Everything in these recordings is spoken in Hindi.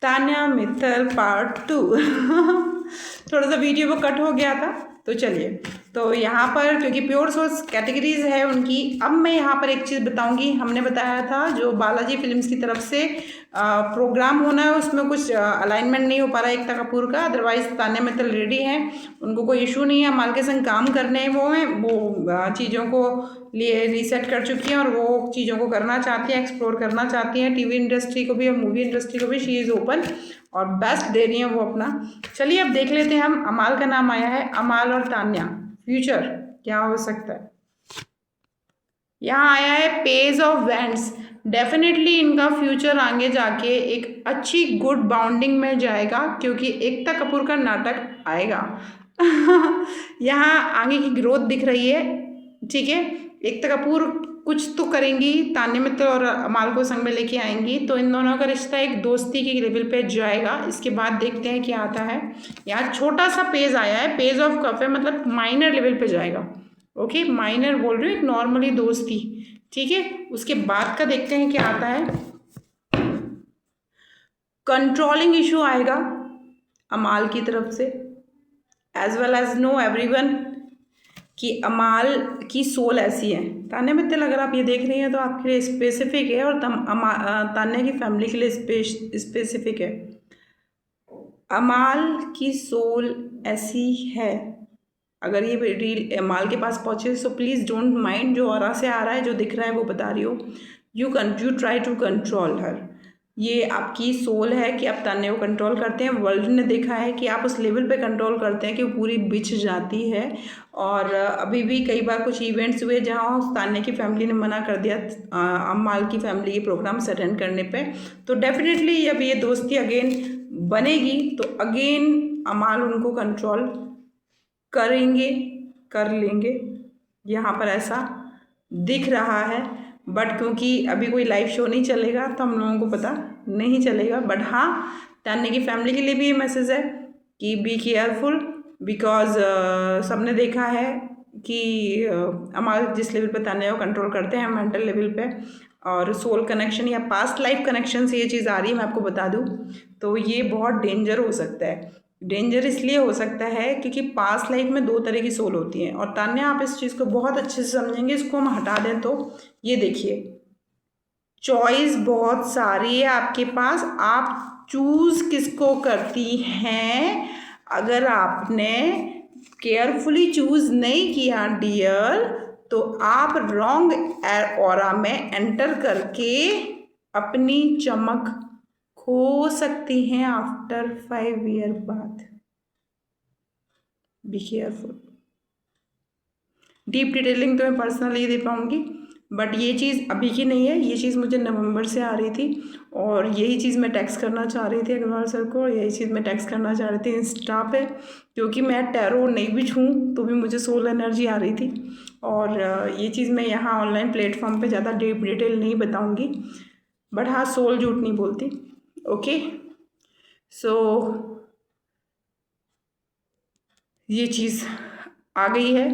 तान्या मित्तल पार्ट 2 थोड़ा सा वीडियो वो कट हो गया था, तो चलिए। तो यहाँ पर क्योंकि प्योर सोर्स कैटेगरीज है उनकी, अब मैं यहाँ पर एक चीज़ बताऊंगी। हमने बताया था जो बालाजी फिल्म्स की तरफ से प्रोग्राम होना है उसमें कुछ अलाइनमेंट नहीं हो पा रहा है एकता कपूर का, अदरवाइज तान्या मित्तल रेडी हैं, उनको कोई इशू नहीं है। अमाल के संग काम करने वो हैं, वो चीज़ों को लिए रीसेट कर चुकी हैं और वो चीज़ों को करना चाहती हैं, एक्सप्लोर करना चाहती हैं, टीवी इंडस्ट्री को भी और मूवी इंडस्ट्री को भी। शी इज़ ओपन और बेस्ट दे रही हैं वो अपना। चलिए अब देख लेते हैं हम। अमाल का नाम आया है, अमाल और तान्या, फ्यूचर क्या हो सकता है। यहाँ आया है पेज ऑफ वैंड्स। डेफिनेटली इनका फ्यूचर आगे जाके एक अच्छी गुड बाउंडिंग में जाएगा क्योंकि एकता कपूर का नाटक आएगा। यहाँ आगे की ग्रोथ दिख रही है, ठीक है। एकता कपूर कुछ तो करेंगी, तान्या मित्तल और अमाल को संग में लेके आएंगी, तो इन दोनों का रिश्ता एक दोस्ती के लेवल पे जाएगा। इसके बाद देखते हैं क्या आता है। यहाँ छोटा सा पेज आया है, पेज ऑफ कप है, मतलब माइनर लेवल पे जाएगा। ओके, माइनर बोल रही हूँ, एक नॉर्मली दोस्ती, ठीक है। उसके बाद का देखते हैं क्या आता है। कंट्रोलिंग इशू आएगा अमाल की तरफ से, as well as know everyone कि अमाल की सोल ऐसी है। तान्या मित्तल अगर आप ये देख रही हैं तो आपके लिए स्पेसिफिक है और तान्या की फैमिली के लिए स्पेसिफिक है। अमाल की सोल ऐसी है। अगर ये रील अमाल के पास पहुँचे सो प्लीज़ डोंट माइंड, जो ऑरा से आ रहा है, जो दिख रहा है वो बता रही हो। यू ट्राई टू कंट्रोल हर। ये आपकी सोल है कि आप तान्या को कंट्रोल करते हैं। वर्ल्ड ने देखा है कि आप उस लेवल पे कंट्रोल करते हैं कि वो पूरी बिछ जाती है। और अभी भी कई बार कुछ इवेंट्स हुए जहाँ तान्या की फैमिली ने मना कर दिया अमाल की फैमिली के प्रोग्राम्स अटेंड करने पे। तो डेफिनेटली अब ये दोस्ती अगेन बनेगी तो अगेन अमाल उनको कंट्रोल करेंगे, कर लेंगे, यहाँ पर ऐसा दिख रहा है। बट क्योंकि अभी कोई लाइव शो नहीं चलेगा तो हम लोगों को पता नहीं चलेगा। बट हाँ, तान्या की फैमिली के लिए भी ये मैसेज है कि बी केयरफुल, बिकॉज सबने देखा है कि अमाल जिस लेवल पे तान्या को कंट्रोल करते हैं मेंटल लेवल पे, और सोल कनेक्शन या पास्ट लाइफ कनेक्शन से ये चीज़ आ रही है, मैं आपको बता दूँ, तो ये बहुत डेंजर हो सकता है। डेंजर इसलिए हो सकता है क्योंकि पास्ट लाइफ में दो तरह की सोल होती हैं। और तान्या आप इस चीज़ को बहुत अच्छे से समझेंगे। इसको हम हटा दें तो ये देखिए, चॉइस बहुत सारी है आपके पास, आप चूज किसको करती हैं। अगर आपने केयरफुली चूज नहीं किया डियर, तो आप रॉन्ग ऑरा में एंटर करके अपनी चमक खो सकती हैं आफ्टर 5 ईयर बाद। Be careful. डीप डिटेलिंग तो मैं पर्सनली दे पाऊँगी, बट ये चीज़ अभी की नहीं है, ये चीज़ मुझे नवंबर से आ रही थी और यही चीज़ मैं टेक्स्ट करना चाह रही थी अग्रवाल सर को, और यही चीज़ मैं टेक्स्ट करना चाह रही थी इंस्टा पे, क्योंकि मैं टैरो नहीं भी छूँ तो भी मुझे सोल एनर्जी आ रही थी। और ये चीज़ मैं यहाँ ऑनलाइन प्लेटफॉर्म पे ज़्यादा डीप डिटेल नहीं बताऊँगी, बट हाँ, सोल झूठ नहीं बोलती। ओके, सो ये चीज़ आ गई है।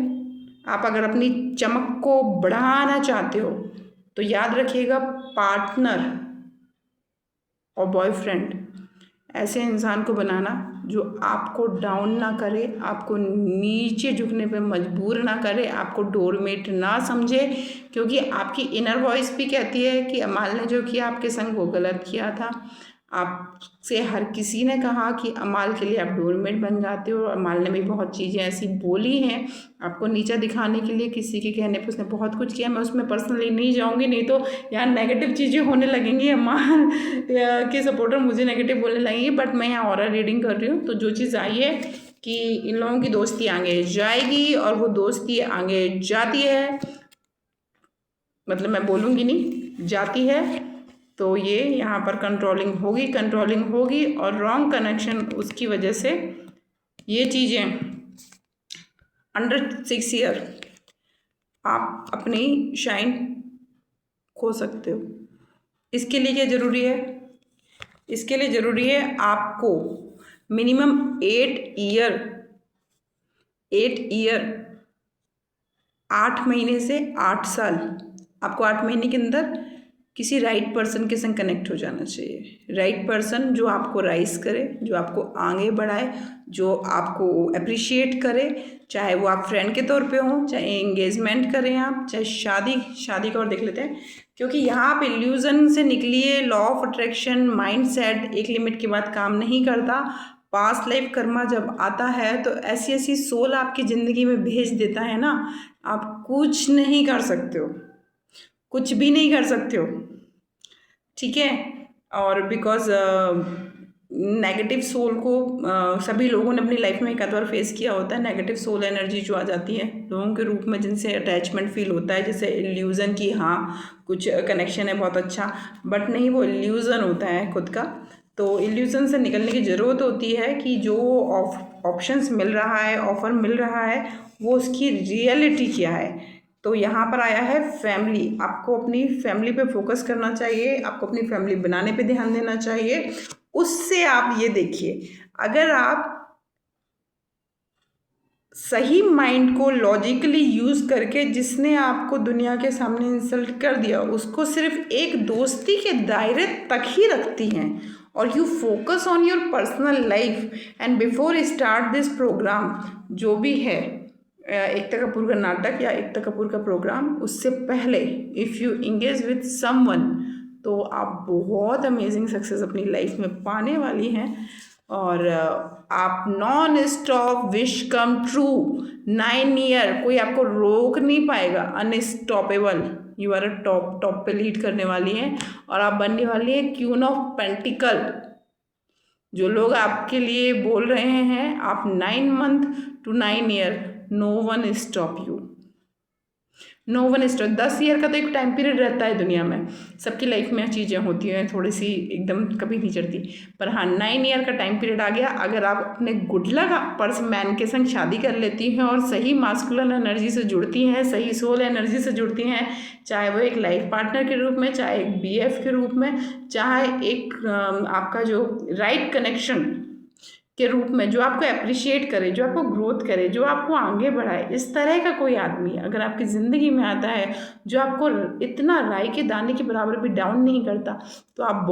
आप अगर अपनी चमक को बढ़ाना चाहते हो तो याद रखिएगा, पार्टनर और बॉयफ्रेंड ऐसे इंसान को बनाना जो आपको डाउन ना करे, आपको नीचे झुकने पे मजबूर ना करे, आपको डोरमेट ना समझे। क्योंकि आपकी इनर वॉइस भी कहती है कि अमाल ने जो किया आपके संग वो गलत किया था। आपसे हर किसी ने कहा कि अमाल के लिए आप डोरमेट बन जाते हो। अमाल ने भी बहुत चीज़ें ऐसी बोली हैं आपको नीचा दिखाने के लिए, किसी के कहने पे उसने बहुत कुछ किया। मैं उसमें पर्सनली नहीं जाऊंगी, नहीं तो यहाँ नेगेटिव चीज़ें होने लगेंगी, अमाल के सपोर्टर मुझे नेगेटिव बोलने लगेंगे। बट मैं यहाँ ऑरा रीडिंग कर रही हूँ, तो जो चीज़ आई है कि इन लोगों की दोस्ती आगे जाएगी, और वो दोस्ती आगे जाती है, मतलब मैं बोलूँगी नहीं, जाती है, तो ये यहाँ पर कंट्रोलिंग होगी और रॉन्ग कनेक्शन उसकी वजह से ये चीज़ें अंडर 6 ईयर आप अपनी शाइन खो सकते हो। इसके लिए क्या ज़रूरी है? इसके लिए ज़रूरी है आपको मिनिमम 8 महीने से 8 साल, आपको 8 महीने के अंदर किसी राइट पर्सन के संग कनेक्ट हो जाना चाहिए। राइट पर्सन जो आपको राइज करे, जो आपको आगे बढ़ाए, जो आपको अप्रिशिएट करे, चाहे वो आप फ्रेंड के तौर पे हो, चाहे एंगेजमेंट करें आप, चाहे शादी का और देख लेते हैं, क्योंकि यहाँ आप इल्यूज़न से निकलिए। Law of attraction mind set एक लिमिट के बाद काम नहीं करता। पास्ट लाइफ कर्मा जब आता है तो ऐसी ऐसी सोल आपकी ज़िंदगी में भेज देता है ना, आप कुछ नहीं कर सकते हो, कुछ भी नहीं कर सकते हो, ठीक है। और बिकॉज नेगेटिव सोल को सभी लोगों ने अपनी लाइफ में एक आध बार फेस किया होता है। नेगेटिव सोल एनर्जी जो आ जाती है लोगों के रूप में, जिनसे अटैचमेंट फील होता है, जैसे इल्यूज़न की हाँ कुछ कनेक्शन है बहुत अच्छा, बट नहीं, वो इल्यूज़न होता है खुद का। तो इल्यूज़न से निकलने की ज़रूरत होती है कि जो ऑप्शंस मिल रहा है, ऑफ़र मिल रहा है, वो उसकी रियलिटी क्या है। तो यहाँ पर आया है फैमिली। आपको अपनी फैमिली पे फोकस करना चाहिए, आपको अपनी फैमिली बनाने पे ध्यान देना चाहिए। उससे आप ये देखिए, अगर आप सही माइंड को लॉजिकली यूज़ करके, जिसने आपको दुनिया के सामने इंसल्ट कर दिया उसको सिर्फ एक दोस्ती के दायरे तक ही रखती हैं, और you focus on your personal life and before start this program, जो भी है एकता कपूर का नाटक या एकता कपूर का प्रोग्राम, उससे पहले if you engage with someone तो आप बहुत अमेजिंग सक्सेस अपनी लाइफ में पाने वाली हैं। और आप non stop wish come true 9 year, कोई आपको रोक नहीं पाएगा, unstoppable. You are a top पे लीड करने वाली हैं और आप बनने वाली हैं क्वीन ऑफ पेंटिकल। जो लोग आपके लिए बोल रहे हैं आप 9 month to 9 year, no one stop you, no one stop. 10 year का तो एक टाइम पीरियड रहता है दुनिया में, सबकी लाइफ में चीज़ें होती हैं थोड़ी सी एकदम कभी नहीं चलती, पर हाँ 9 ईयर का टाइम पीरियड आ गया। अगर आप अपने गुड लक पर्स मैन के संग शादी कर लेती हैं और सही मास्कुलिन एनर्जी से जुड़ती हैं, सही सोल एनर्जी से जुड़ती हैं, चाहे वो एक लाइफ पार्टनर के रूप में, चाहे एक BF के रूप में, चाहे एक आपका जो राइट कनेक्शन के रूप में, जो आपको अप्रिशिएट करे, जो आपको ग्रोथ करे, जो आपको आगे बढ़ाए, इस तरह का कोई आदमी अगर आपकी ज़िंदगी में आता है जो आपको इतना राई के दाने के बराबर भी डाउन नहीं करता, तो आप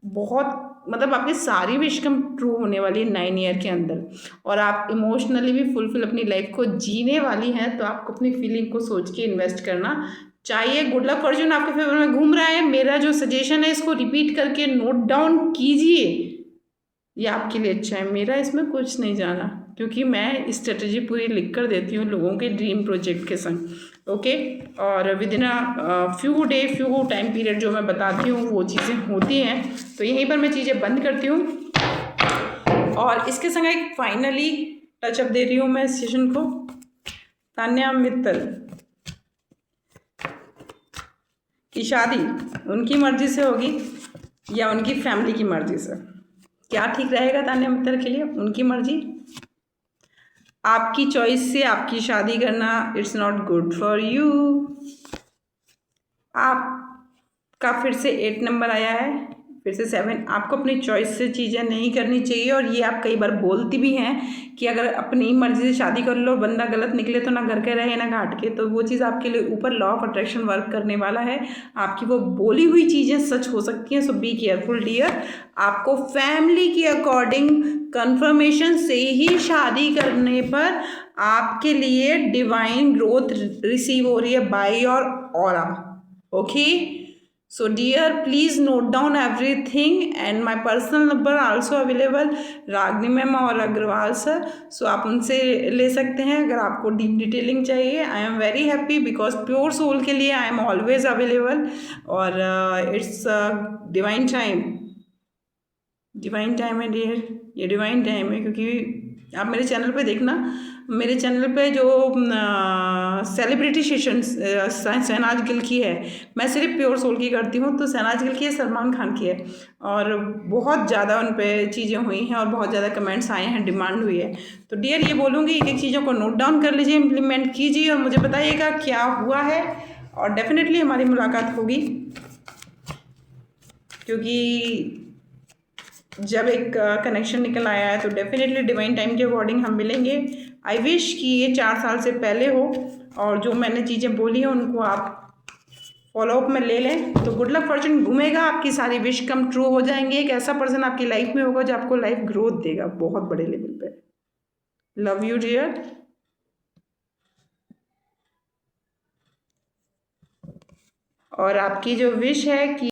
बहुत मतलब आपकी सारी विश कम ट्रू होने वाली है 9 ईयर के अंदर, और आप इमोशनली भी फुलफिल अपनी लाइफ को जीने वाली हैं। तो आपको अपनी फीलिंग को सोच के इन्वेस्ट करना चाहिए। गुड लक फॉर्च्यून आपके फेवर में घूम रहा है। मेरा जो सजेशन है इसको रिपीट करके नोट डाउन कीजिए, ये आपके लिए अच्छा है। मेरा इसमें कुछ नहीं जाना, क्योंकि मैं स्ट्रेटजी पूरी लिख कर देती हूँ लोगों के ड्रीम प्रोजेक्ट के संग, ओके। और with in few time period जो मैं बताती हूँ वो चीज़ें होती हैं। तो यहीं पर मैं चीज़ें बंद करती हूँ और इसके संग एक फाइनली टचअप दे रही हूँ मैं इस सेशन को। तान्या मित्तल की शादी उनकी मर्जी से होगी या उनकी फैमिली की मर्जी से, क्या ठीक रहेगा तान्या मित्तल के लिए? उनकी मर्जी, आपकी चॉइस से आपकी शादी करना it's not good for you. आपका फिर से 8 नंबर आया है, फिर से 7। आपको अपनी चॉइस से चीज़ें नहीं करनी चाहिए, और ये आप कई बार बोलती भी हैं कि अगर अपनी मर्जी से शादी कर लो, बंदा गलत निकले तो ना घर के रहे ना घाट के, तो वो चीज़ आपके लिए ऊपर लॉ ऑफ अट्रैक्शन वर्क करने वाला है। आपकी वो बोली हुई चीज़ें सच हो सकती हैं, सो बी केयरफुल डियर। आपको फैमिली के अकॉर्डिंग कंफर्मेशन से ही शादी करने पर आपके लिए डिवाइन ग्रोथ रिसीव हो रही है by your aura, okay. So dear, please note down everything, and my personal number also available, Ragini ma'am और अग्रवाल सर। सो आप उनसे ले सकते हैं अगर आपको डीप डिटेलिंग चाहिए। I am very happy because pure soul के लिए आई एम ऑलवेज अवेलेबल, और इट्स डिवाइन टाइम है डियर, ये डिवाइन टाइम है। क्योंकि आप मेरे चैनल पे देखना, मेरे चैनल पे जो सेलिब्रिटी सेशन शहनाज गिल की है, मैं सिर्फ प्योर सोल की करती हूँ, तो शहनाज गिल की है, सलमान खान की है, और बहुत ज़्यादा उन पे चीज़ें हुई हैं और बहुत ज़्यादा कमेंट्स आए हैं, डिमांड हुई है। तो डियर ये बोलूँगी एक एक चीज़ों को नोट डाउन कर लीजिए, इम्प्लीमेंट कीजिए और मुझे बताइएगा क्या हुआ है, और डेफिनेटली हमारी मुलाकात होगी। क्योंकि जब एक कनेक्शन निकल आया है तो डेफिनेटली डिवाइन टाइम के अकॉर्डिंग हम मिलेंगे। आई विश कि ये 4 साल से पहले हो, और जो मैंने चीज़ें बोली हैं उनको आप फॉलो अप में ले लें तो गुड लक फॉर्चून घूमेगा, आपकी सारी विश कम ट्रू हो जाएंगे। एक ऐसा पर्सन आपकी लाइफ में होगा जो आपको लाइफ ग्रोथ देगा बहुत बड़े लेवल पे। Love you dear. और आपकी जो विश है कि